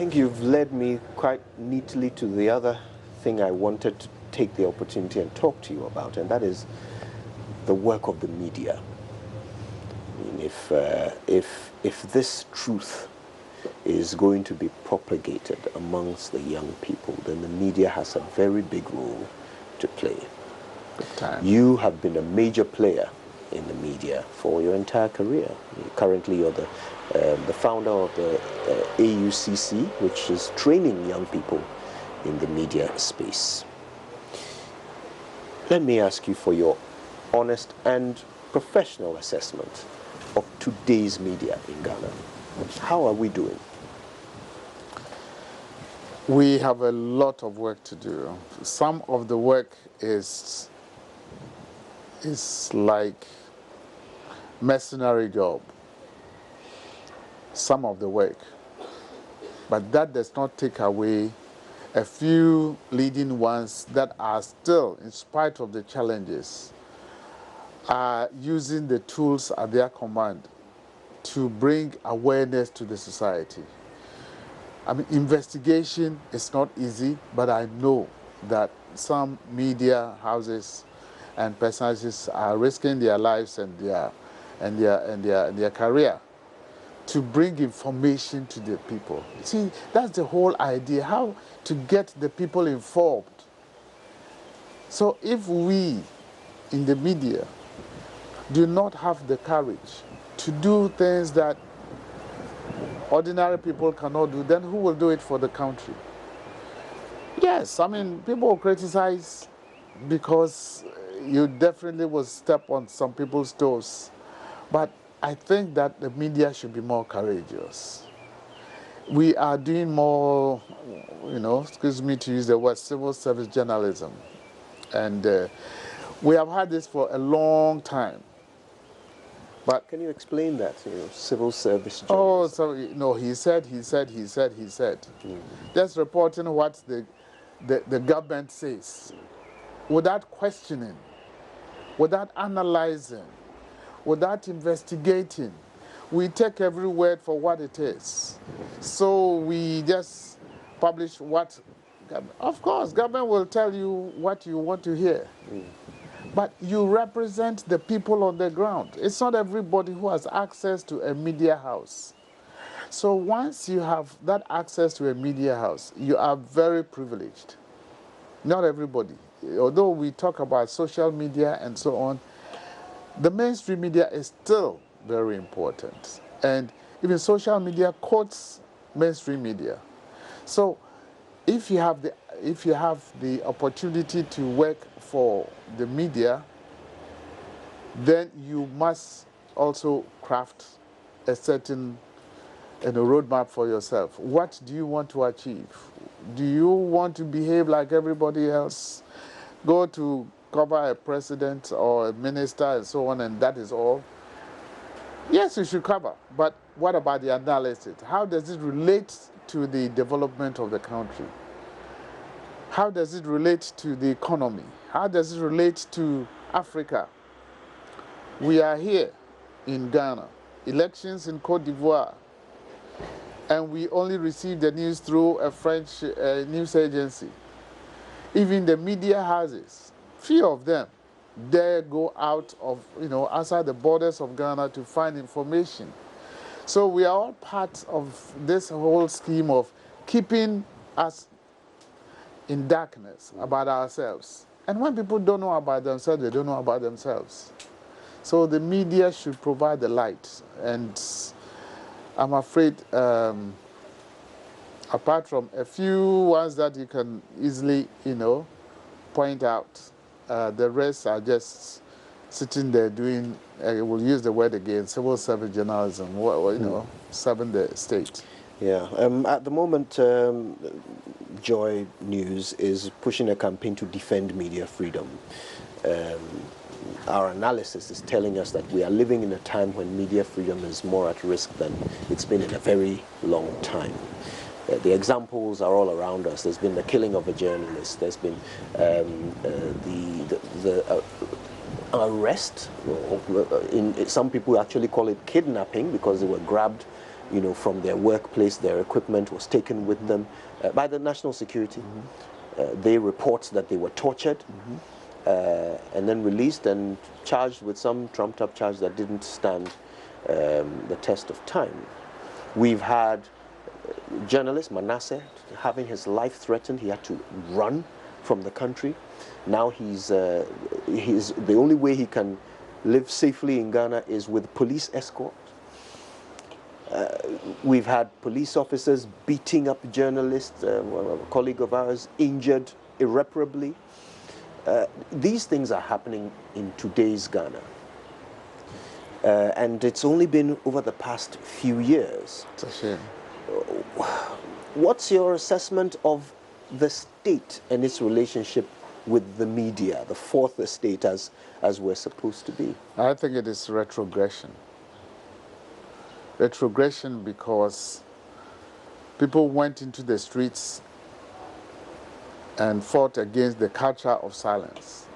think you've led me quite neatly to the other thing I wanted to take the opportunity and talk to you about, and that is the work of the media. I mean, if this truth is going to be propagated amongst the young people, then the media has a very big role to play. You have been a major player in the media for your entire career. Currently, you're the founder of the AUCC, which is training young people in the media space. Let me ask you for your honest and professional assessment of today's media in Ghana. How are we doing? We have a lot of work to do. Some of the work is like mercenary job. Some of the work. But that does not take away a few leading ones that are still, in spite of the challenges, are using the tools at their command to bring awareness to the society. I mean, investigation is not easy, but I know that some media houses and personalities are risking their lives and their career to bring information to the people. See, that's the whole idea, how to get the people informed. So if we in the media do not have the courage to do things that ordinary people cannot do, then who will do it for the country? Yes, I mean, people will criticize because you definitely will step on some people's toes. But I think that the media should be more courageous. We are doing more, excuse me to use the word, civil service journalism. And we have had this for a long time. But can you explain that, civil service journalism? Oh, so, no, he said. Just reporting what the government says, without questioning, without analyzing, without investigating. We take every word for what it is. So we just publish what, of course, government will tell you what you want to hear. But you represent the people on the ground. It's not everybody who has access to a media house. So once you have that access to a media house, you are very privileged. Not everybody. Although we talk about social media and so on, the mainstream media is still very important. And even social media quotes mainstream media. So if you have the opportunity to work for the media, then you must also craft a certain roadmap for yourself. What do you want to achieve? Do you want to behave like everybody else? Go to cover a president or a minister and so on, and that is all? Yes, you should cover, but what about the analysis? How does it relate to the development of the country? How does it relate to the economy? How does it relate to Africa? We are here in Ghana, elections in Côte d'Ivoire, and we only receive the news through a French news agency. Even the media houses, few of them dare go out of, outside the borders of Ghana to find information. So we are all part of this whole scheme of keeping us in darkness about ourselves. And when people don't know about themselves, they don't know about themselves. So the media should provide the light. And I'm afraid, apart from a few ones that you can easily, point out, the rest are just sitting there doing, we'll use the word again, civil service journalism, serving the state. Yeah, at the moment, Joy News is pushing a campaign to defend media freedom. Our analysis is telling us that we are living in a time when media freedom is more at risk than it's been in a very long time. The examples are all around us. There's been the killing of a journalist. There's been the arrest. Some people actually call it kidnapping because they were grabbed you know, from their workplace. Their equipment was taken with them by the national security. They report that they were tortured and then released and charged with some trumped-up charge that didn't stand the test of time. We've had journalist Manasseh having his life threatened. He had to run from the country. Now he's the only way he can live safely in Ghana is with police escort. We've had police officers beating up journalists, a colleague of ours injured irreparably. These things are happening in today's Ghana. And it's only been over the past few years. It's a shame. What's your assessment of the state and its relationship with the media, the fourth estate as we're supposed to be? I think it is retrogression. Retrogression because people went into the streets and fought against the culture of silence.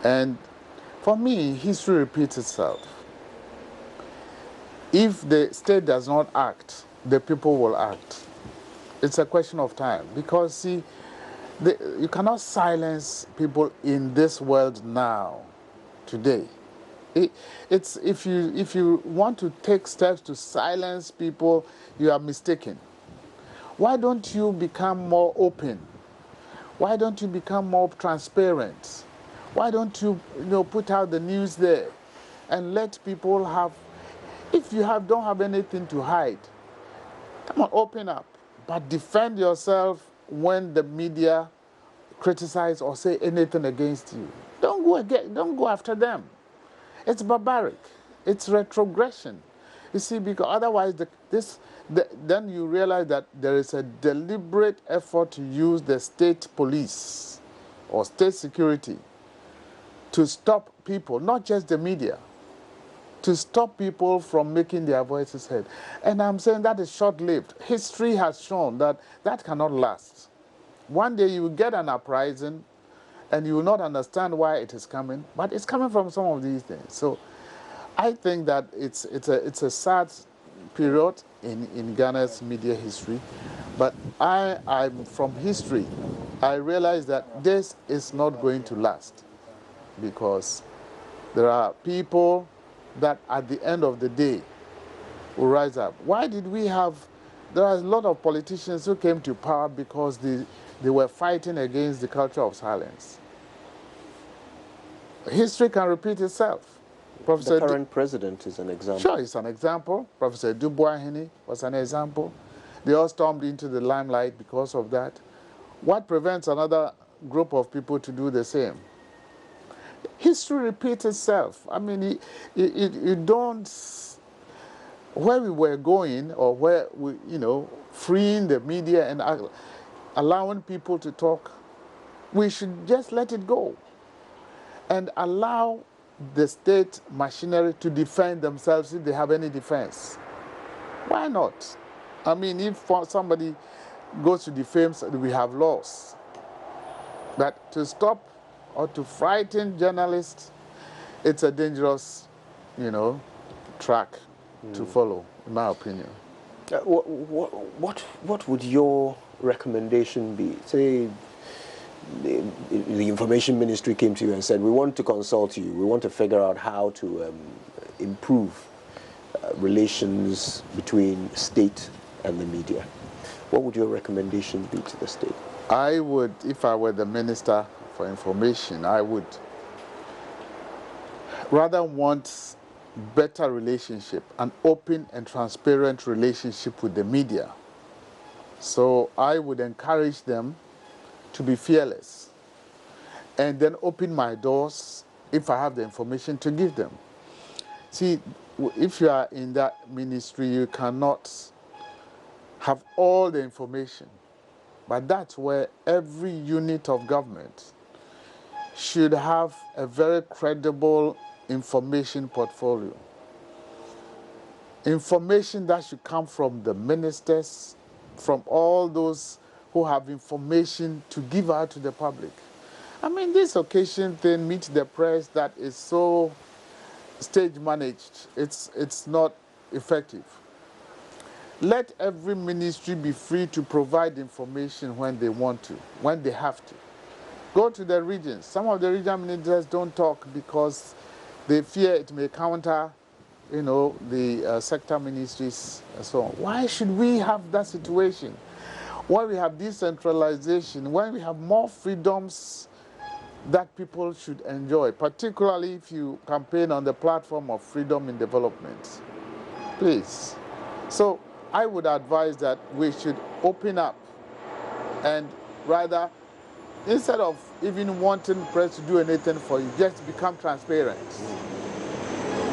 And for me, history repeats itself. If the state does not act, the people will act. It's a question of time. Because, see, you cannot silence people in this world now, today. If you want to take steps to silence people, you are mistaken. Why don't you become more open? Why don't you become more transparent? Why don't you, put out the news there and let people have, if you don't have anything to hide, come on, open up. But defend yourself when the media criticize or say anything against you. Don't go after them. It's barbaric. It's retrogression. You see, because otherwise, then you realize that there is a deliberate effort to use the state police or state security to stop people, not just the media, to stop people from making their voices heard. And I'm saying that is short-lived. History has shown that that cannot last. One day you will get an uprising and you will not understand why it is coming, but it's coming from some of these things. So I think that it's a sad period in Ghana's media history, but I'm from history. I realize that this is not going to last because there are people that at the end of the day will rise up. Why did we have, there are a lot of politicians who came to power because they were fighting against the culture of silence. History can repeat itself. The current president is an example. Sure, it's an example. Professor Dubois was an example. They all stormed into the limelight because of that. What prevents another group of people to do the same? History repeats itself. I mean, you don't, where we were going or where we, freeing the media and allowing people to talk, we should just let it go and allow the state machinery to defend themselves if they have any defense. Why not? I mean, if somebody goes to defame, we have laws. But to stop or to frighten journalists, it's a dangerous, track to follow, in my opinion. What would your recommendation be? Say the information ministry came to you and said, we want to consult you, we want to figure out how to improve relations between state and the media. What would your recommendations be to the state? I would, if I were the Minister for Information, I would rather want better relationship, an open and transparent relationship with the media. So I would encourage them to be fearless and then open my doors if I have the information to give them. See, if you are in that ministry, you cannot have all the information, but that's where every unit of government should have a very credible information portfolio. Information that should come from the ministers, from all those who have information to give out to the public. I mean, this occasion thing, Meet the Press, that is so stage managed, it's not effective. Let every ministry be free to provide information when they want to, when they have to. Go to the regions. Some of the regional ministers don't talk because they fear it may counter, the sector ministries and so on. Why should we have that situation? When we have decentralization, when we have more freedoms that people should enjoy, particularly if you campaign on the platform of freedom in development. Please. So I would advise that we should open up and rather, instead of even wanting press to do anything for you, just become transparent.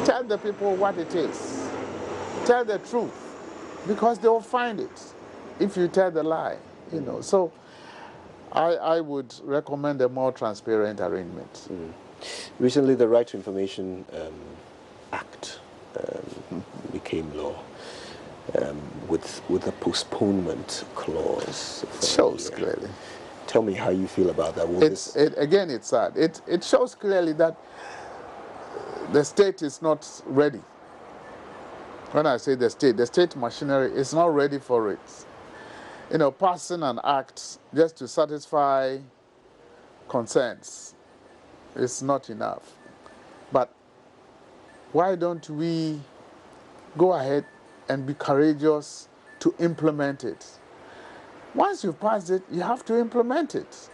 Tell the people what it is. Tell the truth, because they will find it if you tell the lie, So I would recommend a more transparent arrangement. Recently, the Right to Information Act became law with a postponement clause. It shows clearly. Tell me how you feel about that. Again, it's sad. It shows clearly that the state is not ready. When I say the state machinery is not ready for it. Passing an act just to satisfy concerns is not enough. But why don't we go ahead and be courageous to implement it? Once you've passed it, you have to implement it.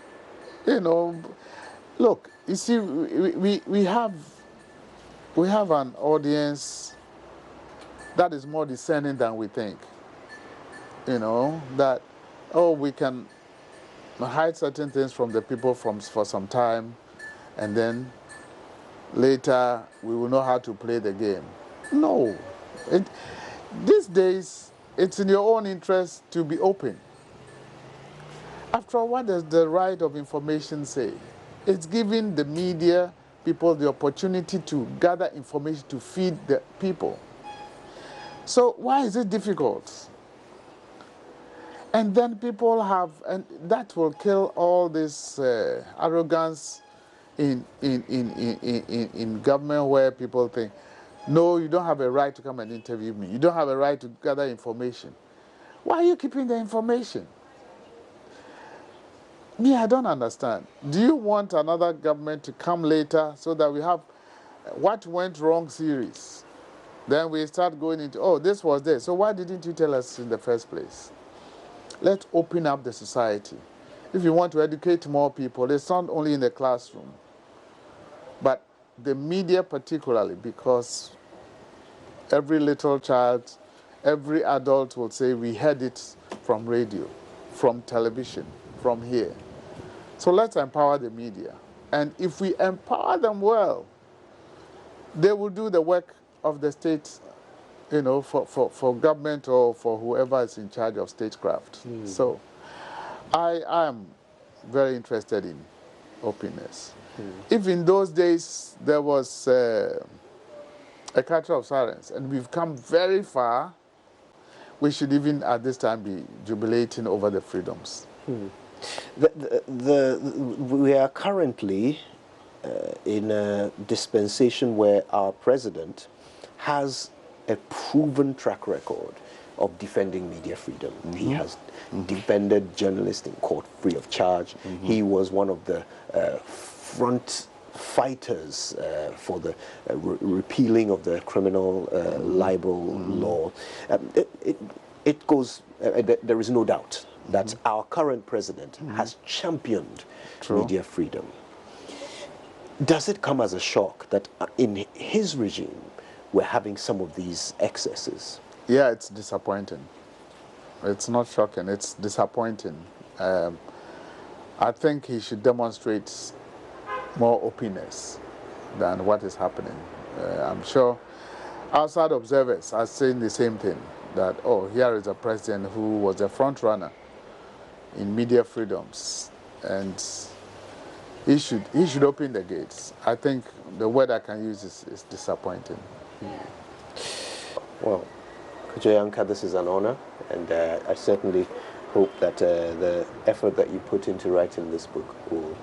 Look, you see, we have an audience that is more discerning than we think. That, we can hide certain things from the people for some time, and then later we will know how to play the game. No. These days, it's in your own interest to be open. After all, what does the right of information say? It's giving the media people the opportunity to gather information to feed the people. So why is it difficult? And then people and that will kill all this arrogance in government, where people think, no, you don't have a right to come and interview me. You don't have a right to gather information. Why are you keeping the information? Me, I don't understand. Do you want another government to come later so that we have what went wrong series? Then we start going into, this was there. So why didn't you tell us in the first place? Let's open up the society. If you want to educate more people, it's not only in the classroom, but the media particularly, because every little child, every adult will say, we heard it from radio, from television, from here. So let's empower the media. And if we empower them well, they will do the work of the state, for government or for whoever is in charge of statecraft. So I am very interested in openness. If in those days there was a culture of silence and we've come very far, we should even at this time be jubilating over the freedoms. We are currently in a dispensation where our president has a proven track record of defending media freedom. He has defended journalists in court free of charge. He was one of the front fighters for the repealing of the criminal libel law. It goes, there is no doubt that our current president has championed media freedom. Does it come as a shock that in his regime we're having some of these excesses? Yeah, it's disappointing. It's not shocking, it's disappointing. I think he should demonstrate more openness than what is happening. I'm sure outside observers are saying the same thing, that, here is a president who was a front runner in media freedoms, and he should open the gates. I think the word I can use is disappointing. Well, Kojo Yankah, this is an honor, and I certainly hope that the effort that you put into writing this book will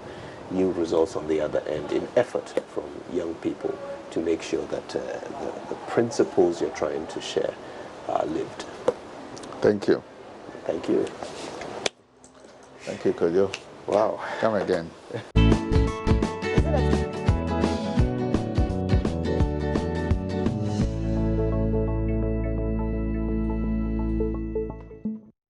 yield results on the other end, in effort from young people to make sure that the principles you're trying to share are lived. Thank you. Thank you. Thank you, Kojo. Wow. Come again.